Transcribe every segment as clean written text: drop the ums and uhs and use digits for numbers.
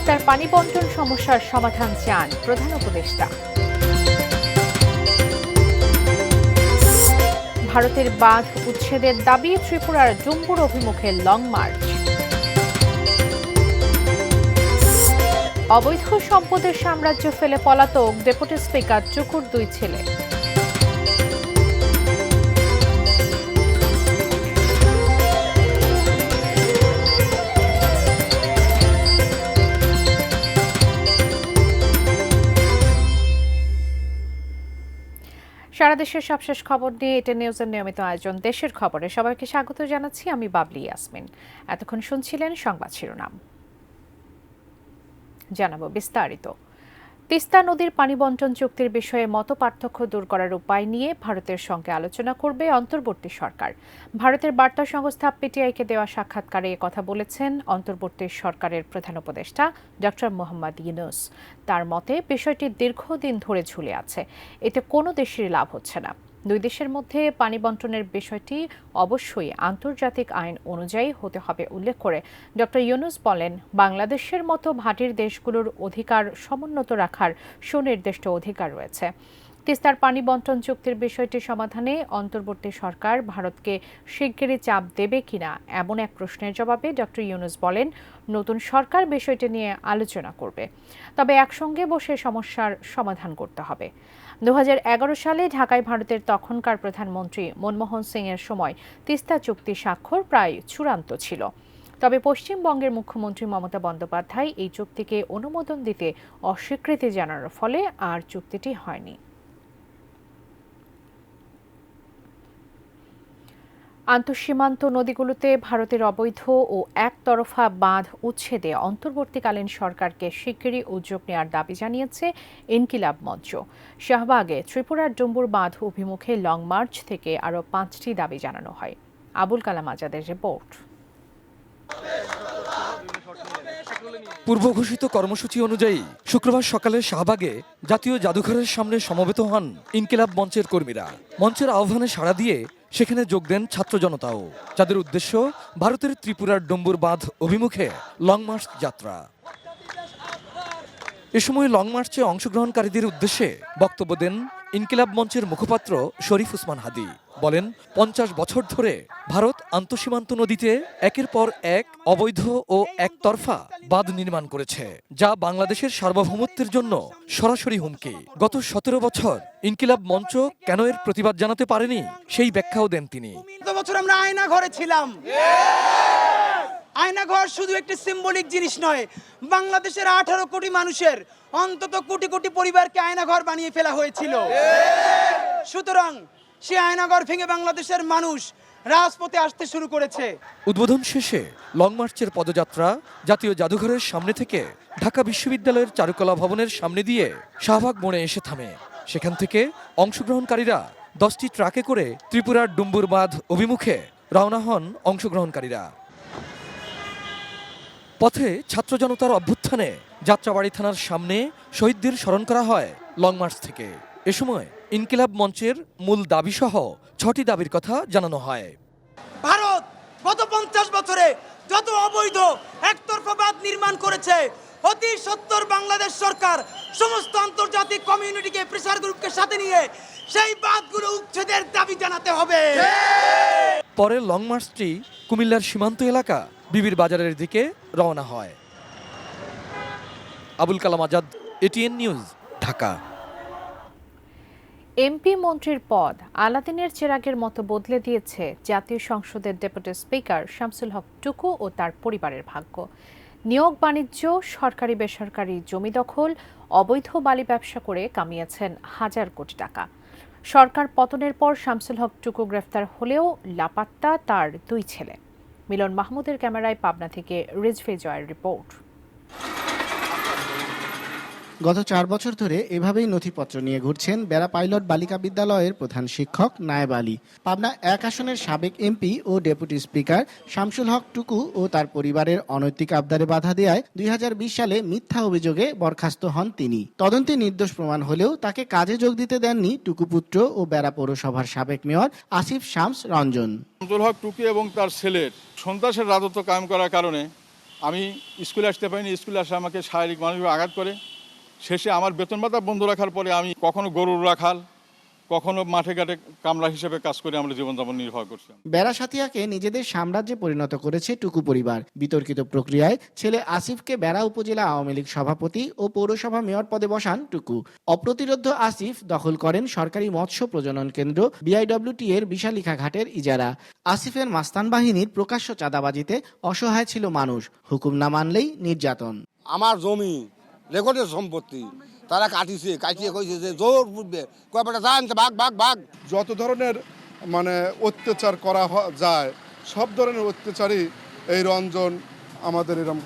তিস্তার পানি বন্টন সমস্যার সমাধান চান প্রধান উপদেষ্টা। ভারতের বাঁধ উচ্ছেদের দাবি, ত্রিপুরার ডুম্বুর অভিমুখে লং মার্চ। অবৈধ সম্পদের সাম্রাজ্য ফেলে পলাতক ডেপুটি স্পিকার টুকুর দুই ছেলে। সারা দেশের সবশেষ খবর নিয়ে এটা নিউজের নিয়মিত আয়োজন দেশের খবরে সবাইকে স্বাগত জানাচ্ছি। আমি বাবলি ইয়াসমিন। এতক্ষণ শুনছিলেন সংবাদ শিরোনাম, জানাবো বিস্তারিত। তিস্তা নদীর পানি বন্টন চুক্তির বিষয়ে মতপার্থক্য দূর করার উপায় নিয়ে ভারতের সঙ্গে আলোচনা করবে অন্তর্বর্তী সরকার। ভারতের বার্তা সংস্থা পিটিআইকে দেওয়া সাক্ষাৎকারে কথা বলেছেন অন্তর্বর্তী সরকারের প্রধান উপদেষ্টা ডক্টর মোহাম্মদ ইউনূস। তার মতে বিষয়টি দীর্ঘদিন ধরে ঝুলে আছে, এতে কোনো দেশেরই লাভ হচ্ছে না। দুই দেশের মধ্যে পানি বন্টনের বিষয়টি অবশ্যই আন্তর্জাতিক আইন অনুযায়ী হতে হবে উল্লেখ করে ডক্টর ইউনূস বলেন, বাংলাদেশের মতো ভাটির দেশগুলোর অধিকার সমুন্নত রাখার সুনির্দিষ্ট অধিকার রয়েছে। তিস্তার পানি বন্টন চুক্তির বিষয়টি সমাধানে অন্তর্বর্তী সরকার ভারতকে শিগগিরই চাপ দেবে কিনা এমন এক প্রশ্নের জবাবে ডক্টর ইউনূস বলেন, নতুন সরকার বিষয়টি নিয়ে আলোচনা করবে, তবে একসঙ্গে বসে সমস্যার সমাধান করতে হবে। 2011 সালে ঢাকায় ভারতের তখনকার প্রধানমন্ত্রী মনমোহন সিং এর সময় তিস্তা চুক্তি স্বাক্ষর প্রায় চূড়ান্ত ছিল। তবে পশ্চিমবঙ্গের মুখ্যমন্ত্রী মমতা বন্দ্যোপাধ্যায় এই চুক্তিকে অনুমোদন দিতে অস্বীকৃতি জানানোর ফলে আর চুক্তিটি হয়নি। আন্তঃসীমান্ত নদীগুলোতে ভারতের অবৈধ ও একতরফা বাঁধ উচ্ছেদে অন্তর্বর্তীকালীন সরকারকে শিগগিরই উদ্যোগ নেওয়ার দাবি জানিয়েছে ইনকিলাব মঞ্চ। শাহবাগে ত্রিপুরার ডুম্বুর বাঁধ অভিমুখে লং মার্চ থেকে আরও 5টি দাবি জানানো হয়। আবুল কালাম আজাদের রিপোর্ট। পূর্ব ঘোষিত কর্মসূচি অনুযায়ী শুক্রবার সকালে শাহবাগে জাতীয় জাদুঘরের সামনে সমবেত হন ইনকিলাব মঞ্চের কর্মীরা। মঞ্চের আহ্বানে সাড়া দিয়ে সেখানে যোগ দেন ছাত্র জনতাও, যাদের উদ্দেশ্য ভারতের ত্রিপুরার ডুম্বুর বাঁধ অভিমুখে লং মার্চ যাত্রা। এ সময় লং মার্চে অংশগ্রহণকারীদের উদ্দেশ্যে বক্তব্য দেন ইনকিলাব মঞ্চের মুখপাত্র শরীফ উসমান হাদি। বলেন, 50 বছর ধরে ভারত আন্তঃসীমান্ত নদীতে একের পর এক অবৈধ ও একতরফা বাঁধ নির্মাণ করেছে, যা বাংলাদেশের সার্বভৌমত্বের জন্য সরাসরি হুমকি। গত 17 বছর ইনকিলাব মঞ্চ কেন এর প্রতিবাদ জানাতে পারেনি সেই ব্যাখ্যাও দেন তিনি। বছর আমরা আয়না ঘরে ছিলাম। আয়না ঘর শুধু একটি সিম্বলিক জিনিস নয়, বাংলাদেশের 18 কোটি মানুষের অন্তত কোটি কোটি পরিবারকে আয়না ঘর বানিয়ে ফেলা হয়েছিল। সুতরাং সে আয়নাঘর ভেঙে বাংলাদেশের মানুষ রাজপথে আসতে শুরু করেছে। উদ্বোধন শেষে লং মার্চের পদযাত্রা জাতীয় জাদুঘরের সামনে থেকে ঢাকা বিশ্ববিদ্যালয়ের চারুকলা ভবনের সামনে দিয়ে শাহবাগ মোড়ে এসে থামে। সেখান থেকে অংশগ্রহণকারীরা 10টি ট্রাকে করে ত্রিপুরার ডুম্বুর বাঁধ অভিমুখে রওনা হন অংশগ্রহণকারীরা। পথে ছাত্র জনতার অভ্যুত্থানে যাত্রাবাড়ি থানার সামনে শহীদদের স্মরণ করা হয় লং মার্চ থেকে। এ সময় ইনকিলাব মঞ্চের মূল দাবিসহ 6টি দাবির কথা জানানো হয়। ভারত গত 50 বছরে যত অবৈধ একতরফা বাঁধ নির্মাণ করেছে, অতি সত্বর বাংলাদেশ সরকার সমস্ত আন্তর্জাতিক কমিউনিটিকে, প্রেসার গ্রুপকে সাথে নিয়ে সেই বাঁধগুলো উচ্ছেদের দাবি জানাতে হবে। পরে লং মার্চটি কুমিল্লার সীমান্ত এলাকা বিবির বাজারের দিকে রওনা হয়। Abul Kalam Azad, ATN news, Dhaka. MP মন্ত্রীর পদ আলাদিনের চেরাগের মতো বদলে দিয়েছে জাতীয় সংসদের ডেপুটি স্পিকার শামসুল হক টুকু ও তার পরিবারের ভাগ্য। নিয়োগ বাণিজ্য, সরকারি বেসরকারি জমি দখল, অবৈধ বালি ব্যবসা করে কামিয়েছেন হাজার কোটি টাকা। সরকার পতনের পর শামসুল হক টুকু গ্রেফতার হলেও লাপাত্তা তার দুই ছেলে। মিলন মাহমুদের ক্যামেরায় পাবনা থেকে রিজভি জয়ের রিপোর্ট। গত 4 বছর ধরে এভাবেই নথিপত্র নিয়ে ঘুরছেন বেড়া পাইলট বালিকা বিদ্যালয়ের প্রধান শিক্ষক নায়েব আলী। পাবনা 1 আসনের সাবেক এমপি ও ডেপুটি স্পিকার শামসুল হক টুকু ও তার পরিবারের অনৈতিক আবদারে বাধা দেওয়ায় 2020 সালে মিথ্যা অভিযোগে বরখাস্ত হন তিনি। তদন্তে নির্দোষ প্রমাণ হলেও তাকে কাজে যোগ দিতে দেননি টুকুপুত্র ও বেড়া পৌরসভার সাবেক মেয়র আসিফ শামস রঞ্জন। শামসুল হক টুকু এবং তার ছেলের সন্ত্রাসের রাজত্ব কায়েম করার কারণে আমি স্কুলে আসতে পারিনি, স্কুলে আসে আমাকে শারীরিক মানসিক আঘাত করে। শেষে আমার বেতন ভাতা বন্ধ রাখার পরে আমি কখনো গরুর রাখাল, কখনো মাঠে ঘাটে কামলা হিসেবে কাজ করে আমরা জীবনযাপন নির্বাহ করছি। বেড়া সাথিয়াকে নিজেদের সাম্রাজ্যে পরিণত করেছে টুকু পরিবার। বিতর্কিত প্রক্রিয়ায় ছেলে আসিফকে বেড়া উপজেলা আওয়ামী লীগ সভাপতি ও পৌরসভা মেয়র পদে বসান টুকু। অপ্রতিরোধ্য আসিফ দখল করেন সরকারি মৎস্য প্রজনন কেন্দ্র বিআইডব্লিউটি এর বিশালিখা ঘাটের ইজারা। আসিফের মাস্তান বাহিনীর প্রকাশ্য চাঁদাবাজিতে অসহায় ছিল মানুষ, হুকুম না মানলেই নির্যাতন। আমার জমি রেকর্ডের সম্পত্তি তারা কাটিয়ে কইছে যে জোর বুঝবে কয়টা যান ভাগ ভাগ ভাগ। যত ধরনের অত্যাচার করা যায় সব ধরনের অত্যাচারই এই রঞ্জন আমাদের এরকম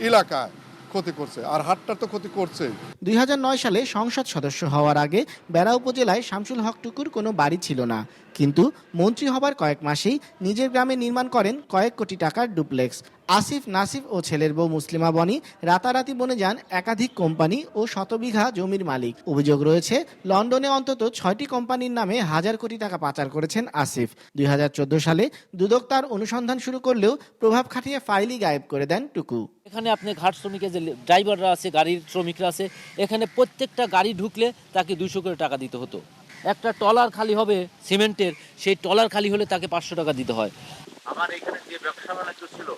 এলাকায় ক্ষতি করছে, আর হাটটার তো ক্ষতি করছে। 2009 সালে সংসদ সদস্য হওয়ার আগে বেড়া উপজেলায় শামসুল হক টুকুর কোনো বাড়ি ছিল না, কিন্তু মন্ত্রী হবার কয়েক মাসেই নিজের গ্রামে নির্মাণ করেন কয়েক কোটি টাকার ডুপ্লেক্স। আসিফ, নাসিফ ও ছেলের বউ মুসলিমা বনি রাতারাতি বনে যান একাধিক কোম্পানি ও শতবিঘা জমির মালিক। অভিযোগ রয়েছে লন্ডনে অন্তত 6টি কোম্পানির নামে হাজার কোটি টাকা পাচার করেছেন আসিফ। 2014 সালে দুদক তার অনুসন্ধান শুরু করলেও প্রভাব খাটিয়ে ফাইলই গায়েব করে দেন টুকু। এখানে আপনি ঘাট শ্রমিকের যে ড্রাইভাররা আছে, গাড়ির শ্রমিকরা আছে, এখানে প্রত্যেকটা গাড়ি ঢুকলে তাকে 200 করে টাকা দিতে হতো। একটা ট্রলার খালি হবে সিমেন্টের, সেই ট্রলার খালি হলে তাকে 500 টাকা দিতে হয়। আমার এখানে যে ব্যবসা বাণিজ্য ছিল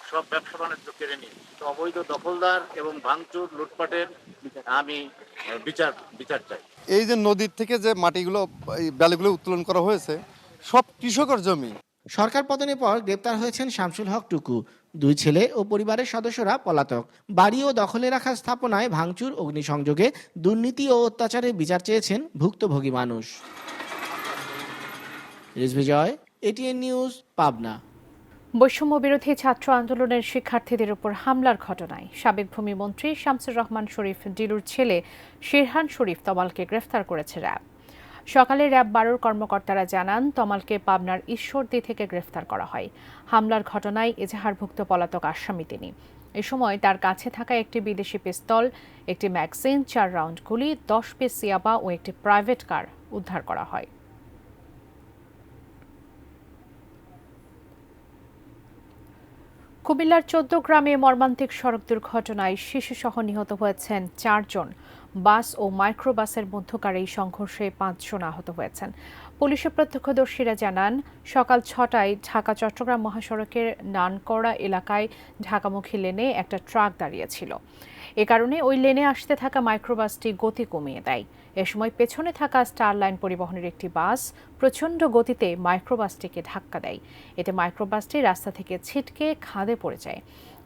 সব ব্যবসা বাণিজ্য কেড়ে নিয়ে অবৈধ দখলদার এবং ভাঙচুর লুটপাটের আমি বিচার চাই। এই যে নদীর থেকে যে মাটিগুলো, এই বালিগুলো উত্তোলন করা হয়েছে সব কৃষকের জমি। সরকার পতনের পর গ্রেপ্তার হয়েছেন শামসুল হক টুকু। 2 ছেলে ও পরিবারের সদস্যরা পলাতক। বাড়ি ও দখলে রাখা স্থাপনায় ভাঙচুর, অগ্নিসংযোগে দুর্নীতি ও অত্যাচারের বিচার চেয়েছেন ভুক্তভোগী মানুষ। রিজভী জয়, এটিএন নিউজ, পাবনা। বৈষম্য বিরোধী ছাত্র আন্দোলনের শিক্ষার্থীদের উপর হামলার ঘটনায় সাবেক ভূমিমন্ত্রী শামসুর রহমান শরীফ ডিলুর ছেলে শিরহান শরীফ তমালকে গ্রেফতার করেছে র্যাব। সকালে র্যাব 12 কর্মকর্তারা জানান, তমালকে পাবনার ঈশ্বরদী থেকে গ্রেফতার করা হয়। হামলার ঘটনায় এজাহারভুক্ত পলাতক আসামি তিনি। এ সময় তার কাছে থাকা একটি বিদেশি পিস্তল, একটি ম্যাগজিন, 4 রাউন্ড গুলি, 10 পিস ইয়াবা ও একটি প্রাইভেট কার উদ্ধার করা হয়। কুমিল্লার 14 গ্রামে মর্মান্তিক সড়ক দুর্ঘটনায় শিশুসহ নিহত হয়েছেন 4 জন। বাস ও মাইক্রোবাসের মধ্যকার এই সংঘর্ষে 5 জন আহত হয়েছেন। পুলিশের প্রত্যক্ষদর্শীরা জানান, সকাল 6টায় ঢাকা চট্টগ্রাম মহাসড়কের নানকড়া এলাকায় ঢাকামুখী লেনে একটা ট্রাক দাঁড়িয়েছিল। এ কারণে ওই লেনে আসতে থাকা মাইক্রোবাসটি গতি কমিয়ে দেয়। এ সময় পেছনে থাকা স্টার লাইন পরিবহনের একটি বাস প্রচণ্ড গতিতে মাইক্রোবাসটিকে ধাক্কা দেয়। এতে মাইক্রোবাসটি রাস্তা থেকে ছিটকে খাদে পড়ে যায়।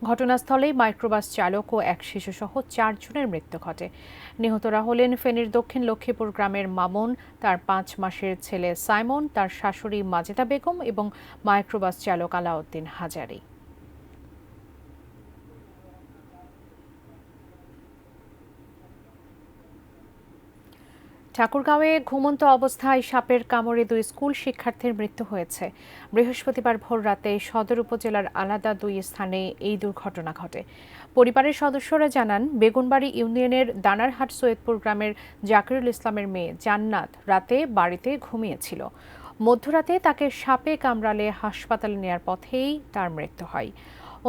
ঘটনাস্থলেই মাইক্রোবাস চালক ও এক শিশুসহ 4 জনের মৃত্যু ঘটে। নিহতরা হলেন ফেনীর দক্ষিণ লক্ষ্মীপুর গ্রামের মামুন, তার 5 মাসের ছেলে সাইমন, তার শাশুড়ি মাজেদা বেগম এবং মাইক্রোবাস চালক আলাউদ্দিন হাজারি। ঠাকুরগাঁওয়ে ঘুমন্ত অবস্থায় সাপের কামড়ে 2 স্কুল শিক্ষার্থীর মৃত্যু হয়েছে। বৃহস্পতিবার ভোররাতে সদর উপজেলার আলাদা 2 স্থানে এই দুর্ঘটনা ঘটে। পরিবারের সদস্যরা জানান, বেগুনবাড়ি ইউনিয়নের দানারহাট সৈয়দপুর গ্রামের জাকিরুল ইসলামের মেয়ে জান্নাত রাতে বাড়িতে ঘুমিয়েছিল। মধ্যরাতে তাকে সাপে কামড়ালে হাসপাতালে নেয়ার পথেই তার মৃত্যু হয়।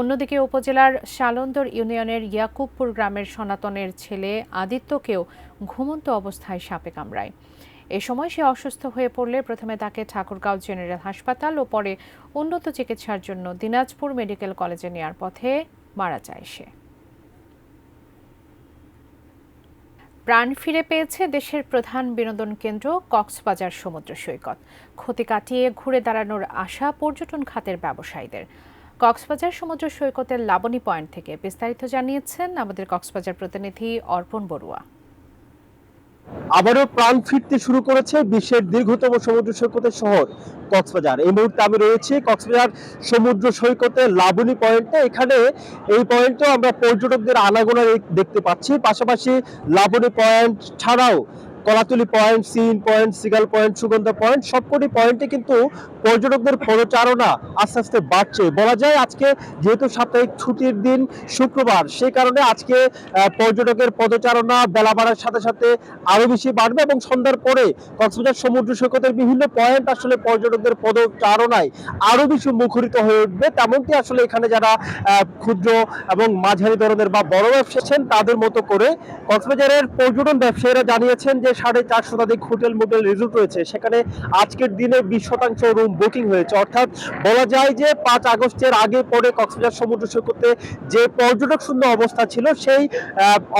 অন্যদিকে উপজেলার শালন্দর ইউনিয়নের ইয়াকুবপুর গ্রামের সনাতনের ছেলে আদিত্যকেও ঘুমন্ত অবস্থায় সাপে কামড়ায়। এ সময় সে অসুস্থ হয়ে পড়লে প্রথমে তাকে ঠাকুরগাঁও জেনারেল হাসপাতাল ও পরে উন্নত চিকিৎসার জন্য দিনাজপুর মেডিকেল কলেজে নেয়ার পথে মারা যায় সে। প্রাণ ফিরে পেয়েছে দেশের প্রধান বিনোদন কেন্দ্র কক্সবাজার সমুদ্র সৈকত। ক্ষতি কাটিয়ে ঘুরে দাঁড়ানোর আশা পর্যটন খাতের ব্যবসায়ীদের। কক্সবাজার সমুদ্র সৈকতের লাবণী পয়েন্ট থেকে বিস্তারিত জানিয়েছেন আমাদের কক্সবাজার প্রতিনিধি অর্পণ বড়ুয়া। আবারও প্রাণ ফিরতে শুরু করেছে বিশ্বের দীর্ঘতম সমুদ্র সৈকতের শহর কক্সবাজার। এই মুহূর্তে আমি রয়েছি কক্সবাজার সমুদ্র সৈকতের লাবণী পয়েন্টে। এখানে এই পয়েন্টে আমরা পর্যটকদের আনাগোনা দেখতে পাচ্ছি। পাশাপাশি লাবণী পয়েন্ট ছাড়াও কলাতুলি পয়েন্ট, সিন point, Seagull point, Sugandha point, সবকটি পয়েন্টে কিন্তু পর্যটকদের পদচারণা আস্তে আস্তে বাড়ছে। বলা যায় আজকে যেহেতু সাপ্তাহিক ছুটির দিন শুক্রবার, সেই কারণে আজকে পর্যটকের পদচারণা বেলা বাড়ার সাথে সাথে আরো বেশি বাড়বে এবং সন্ধ্যার পরে কক্সবাজার সমুদ্র সৈকতের বিভিন্ন পয়েন্ট আসলে পর্যটকদের পদচারণায় আরো বেশি মুখরিত হয়ে উঠবে। তেমনটি আসলে এখানে যারা ক্ষুদ্র এবং মাঝারি ধরনের বা বড় ব্যবসায়ী আছেন তাদের মতো করে কক্সবাজারের পর্যটন ব্যবসায়ীরা জানিয়েছেন যে 450 শতাধিক হোটেল মোটেল রিসোর্ট রয়েছে, সেখানে আজকের দিনে 20% রুম বুকিং হয়েছে। অর্থাৎ বলা যায় যে 5 আগস্টের আগে পরে কক্সবাজার সমুদ্র সৈকতে যে পর্যটক শূন্য অবস্থা ছিল সেই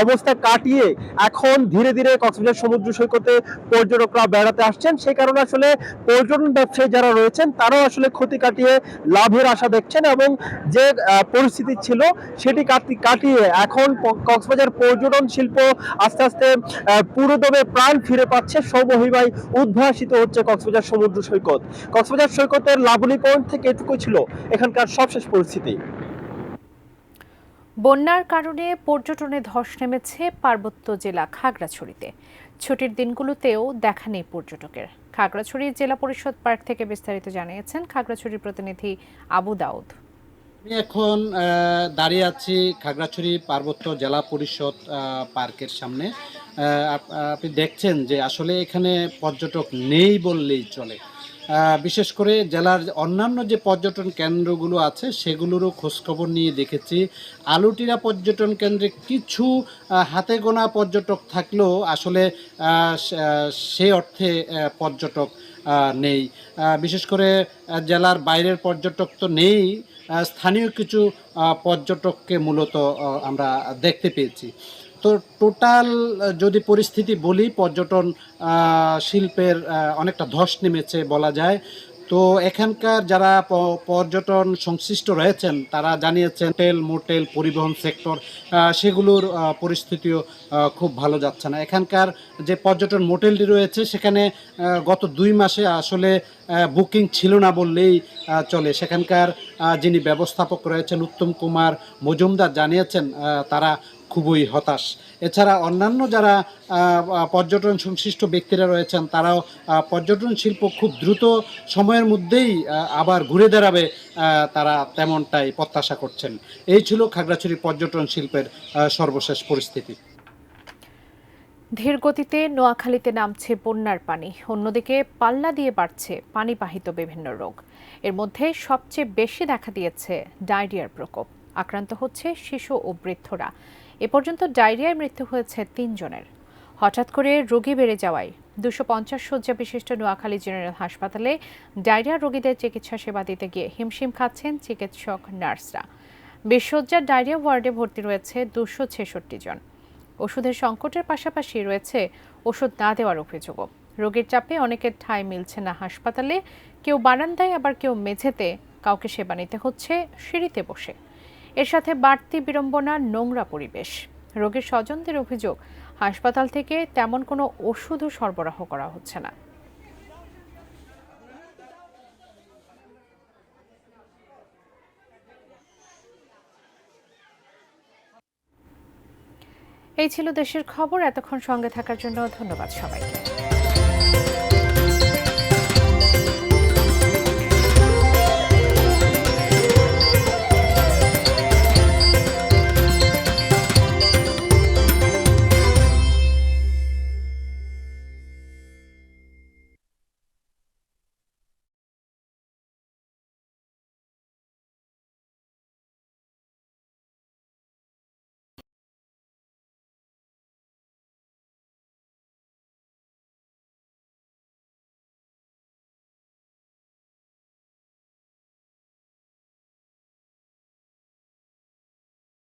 অবস্থা কাটিয়ে এখন ধীরে ধীরে কক্সবাজার সমুদ্র সৈকতে পর্যটকরা বেড়াতে আসছেন। সেই কারণে আসলে পর্যটন ব্যবসায়ী যারা রয়েছেন তারাও আসলে ক্ষতি কাটিয়ে লাভের আশা দেখছেন এবং যে পরিস্থিতি ছিল সেটি কাটিয়ে এখন কক্সবাজার পর্যটন শিল্প আস্তে আস্তে পুরোদমে প্রাণ ফিরে পাচ্ছে, সৌমহিমায় উদ্ভাসিত হচ্ছে কক্সবাজার সমুদ্র সৈকত। কক্সবাজার সৈকতের লাবণী পয়েন্ট থেকে এটুকুই ছিল এখানকার সবশেষ পরিস্থিতি। বন্যার কারণে পর্যটনে ধস নেমেছে পার্বত্য জেলা খাগড়াছড়িতে। ছুটির দিনগুলোতেও দেখা নেই পর্যটকের। খাগড়াছড়ি জেলা পরিষদ পার্ক থেকে বিস্তারিত জানিয়েছেন খাগড়াছড়ির প্রতিনিধি আবু দাউদ। আমি এখন দাঁড়িয়ে আছি খাগড়াছড়ি পার্বত্য জেলা পরিষদ পার্কের সামনে। আপনি দেখছেন যে আসলে এখানে পর্যটক নেই বললেই চলে। বিশেষ করে জেলার অন্যান্য যে পর্যটন কেন্দ্রগুলো আছে সেগুলোরও খোঁজখবর নিয়ে দেখেছি। আলুটিরা পর্যটন কেন্দ্রে কিছু হাতে গোনা পর্যটক থাকলেও আসলে সে অর্থে পর্যটক নেই। বিশেষ করে জেলার বাইরের পর্যটক তো নেই, স্থানীয় কিছু পর্যটককে মূলত আমরা দেখতে পেয়েছি। তো টোটাল যদি পরিস্থিতি বলি, পর্যটন শিল্পের অনেকটা ধস নেমেছে বলা যায়। তো এখানকার যারা পর্যটন সংশ্লিষ্ট রয়েছেন তারা জানিয়েছেন হোটেল মোটেল পরিবহন সেক্টর সেগুলোর পরিস্থিতিও খুব ভালো যাচ্ছে না। এখানকার যে পর্যটন মোটেলটি রয়েছে সেখানে গত 2 মাসে আসলে বুকিং ছিল না বললেই চলে। সেখানকার যিনি ব্যবস্থাপক রয়েছেন উত্তম কুমার মজুমদার জানিয়েছেন তারা খুবই হতাশ। এছাড়া অন্যান্য যারা পর্যটন সংশ্লিষ্ট ব্যক্তিরা রয়েছেন তারাও পর্যটন শিল্প খুব দ্রুত সময়ের মধ্যেই আবার ঘুরে দাঁড়াবে তারা তেমনটাই প্রত্যাশা করছেন। এই ছিল খাগড়াছড়ি পর্যটন শিল্পের সর্বশেষ পরিস্থিতি। ধীর গতিতে নোয়াখালীতে নামছে বন্যার পানি, অন্যদিকে পাল্লা দিয়ে বাড়ছে পানিবাহিত বিভিন্ন রোগ। এর মধ্যে সবচেয়ে বেশি দেখা দিয়েছে ডায়রিয়ার প্রকোপ। আক্রান্ত হচ্ছে শিশু ও বৃদ্ধরা। এ পর্যন্ত ডায়রিয়ায় মৃত্যু হয়েছে 3 জনের। হঠাৎ করে রোগী বেড়ে যাওয়ায় 250 শয্যা বিশিষ্ট নোয়াখালী জেনারেল হাসপাতালে ডায়রিয়া রোগীদের চিকিৎসা সেবা দিতে গিয়ে হিমশিম খাচ্ছেন চিকিৎসক নার্সরা। 20 শয্যার ডায়রিয়া ওয়ার্ডে ভর্তি রয়েছে 266 জন। ওষুধের সংকটের পাশাপাশি রয়েছে ওষুধ না দেওয়ার অভিযোগও। রোগীর চাপে অনেকের ঠাঁই মিলছে না হাসপাতালে, কেউ বারান্দায় আবার কেউ মেঝেতে, কাউকে সেবা নিতে হচ্ছে সিঁড়িতে বসে। এর সাথে বাড়তি বিড়ম্বনা, নোংরা পরিবেশ। রোগীর স্বজনদের অভিযোগ, হাসপাতাল থেকে তেমন কোনো ওষুধও সরবরাহ করা হচ্ছে না। এই ছিল দেশের খবর। এতক্ষণ সঙ্গে থাকার জন্য ধন্যবাদ সবাইকে।